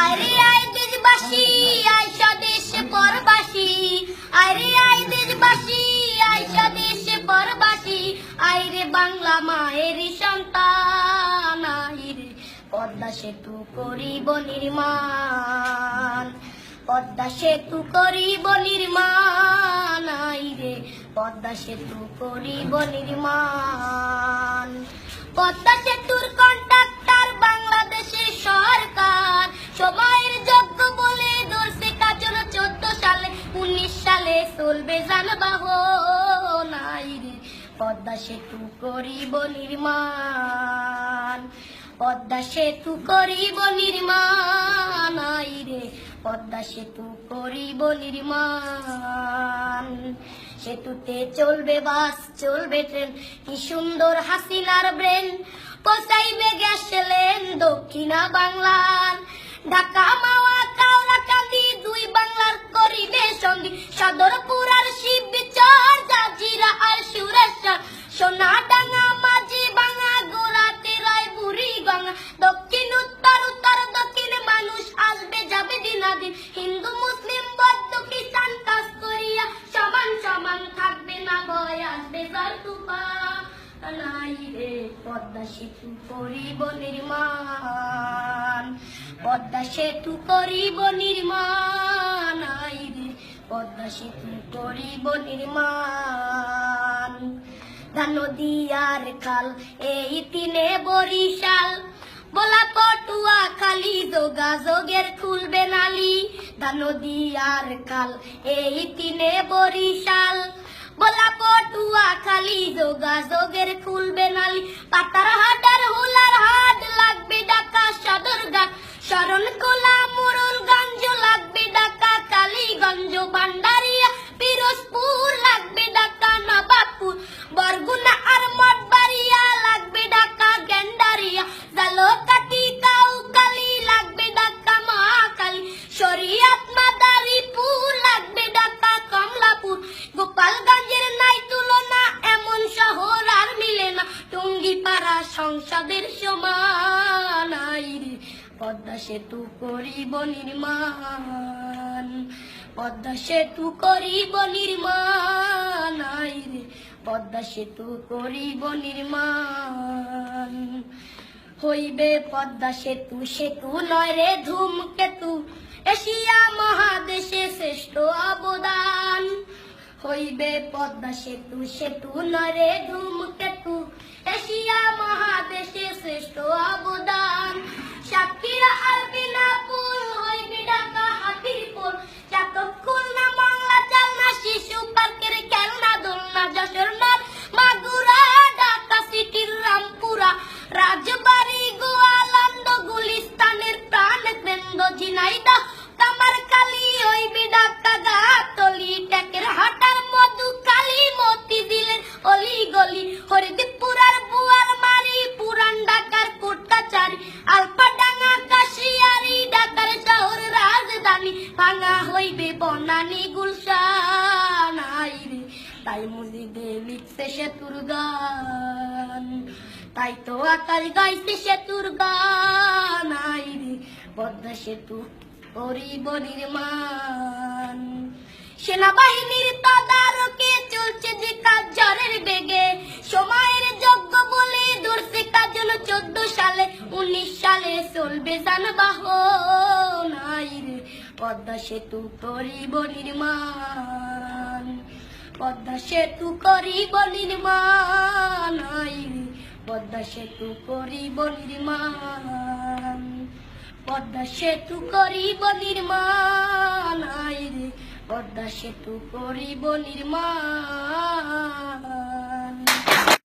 আরে আয় দেশবাসী আয় স্বদেশে পরবাসী, আরে আয় দেশবাসী আয় স্বদেশে পরবাসী, আয় রে বাংলা মায়ের সন্তান, আয় রে পদ্মা সেতু করিব নির্মাণ, পদ্মা সেতু করিব নির্মাণ, আয় রে পদ্মা সেতু করিব নির্মাণ। পদ্মা সেতুর কন্ট্রাক্টর বাংলাদেশের সরকার, সময়ের যোগ্য বলে ধরছে কাজ 14 সালে, 19 সালে চলবে যানবাহন, আই রে পদ্মা সেতু করিব নির্মাণ, পদ্মা সেতু করিব নির্মাণ, আই রে পদ্মা সেতু করিব নির্মাণ। সেতুতে চলবে বাস চলবে ট্রেন, কি সুন্দর হাসিনার ব্রেন, পৌঁছাইবে গ্যাস লেন দক্ষিণা বাংলার, ঢাকা মাওয়া কাউরাকান্দি দুই বাংলার করিবে সঙ্গী, সদরপুর আর শিবচর জাজিরা আর সুরেশ্বর, সোনাডাঙ্গা মাঝি ভাঙা গোলাতে রায় বুড়ি গঙ্গা, দক্ষিণ উত্তর উত্তর দক্ষিণ মানুষ আসবে যাবে দিনাদিন, হিন্দু মুসলিম বৌদ্ধ খ্রিস্টান কাজ করিয়া সমান সমান থাকবে না ভয় আসবে যার তুফান, নাই রে পদ্মা সেতু করিব নির্মাণ, পদ্মা সেতু করিব নির্মাণ, নাই রে পদ্মা সেতু করিব নির্মাণ। নদী আর খাল এই তিনে বরিশাল, বলা পটুয়া খালি যোগাযোগের খুলবে নালি, নদী আর খাল এই তিনে বরিশাল, বলা পটুয়া খালি যোগাযোগের খুলবে নালি, পাতার হাট আর হুলার হাট লাগবে ঢাকা সদরঘাট, শরণখোলা মোড়লগঞ্জ লাগবে ঢাকা কালীগঞ্জ, ভান্ডারিয়া পিরোজপুর লাগবে ঢাকা নবাবপুর, বরগুনা আর মঠবাড়িয়া লাগবে ঢাকা গেন্ডারিয়া, জালকাঠি কাউখালী লাগবে ঢাকা মহাখালী, শরীয়ত মাদারীপুর লাগবে ঢাকা কমলাপুর, গোপালগঞ্জের নাই তুলনা এমন শহর আর মিলে না, টুঙ্গিপাড়া সংসদের সমান, আই রে পদ্মা সেতু করিব নির্মাণ, পদ্মা সেতু করিব নির্মাণ, আই রে পদ্মা সেতু করিব নির্মাণ। হইবে পদ্মা সেতু সেতু নয় রে ধূমকেতু, এশিয়া মহাদেশে শ্রেষ্ঠ অবদান, হইবে পদ্মা সেতু সেতু নয় রে ধূমকেতু, এশিয়া মহাদেশে শ্রেষ্ঠ অবদান। সাতক্ষীরা আর বিনাপুর হইবে ঢাকা হাতিরপুর, চাতক খুলনা বাংলা চালনা শিশু পার্কের খেলনা দোলনা, যশোর নদ মাগুরা ঢাকা সিটির রামপুরা, রাজবাড়ি গোয়ালন্দ গুলিস্তানের প্রাণ কেন্দ্র, ঝিনাইদহ কামারখালী হইবে ঢাকা গাবতলী, টেকের হাটার মধুখালী মতিঝিলের অলি গলি, হরিদপুর আর বুয়ারমারি পুরান ঢাকার কোটকাচারি, আলফাডাঙ্গা কাশিয়ারি ঢাকার শহর রাজধানী, ভাঙা হইবে বনানী গুলশান, আই রে তাই মুজিবে লিখছে সেতুর গান, তাই তো আকাশ গাইছে সেতুর গান, আই রে পদ্মা সেতু করিব নির্মাণ। সেনাবাহিনীর তদারকে চলছে যে কাজ ঝড়ের বেগে, সময়ের যোগ্য বলে ধরছে কাজ 14 সালে, 19 সালে চলবে যানবাহন, আই রে পদ্মা সেতু করিব নির্মাণ, পদ্মা সেতু করিব নির্মাণ, আই রে পদ্মা সেতু করিব নির্মাণ, পদ্মা সেতু করিব নির্মাণ, আই রে পদ্মা সেতু করিব নির্মাণ।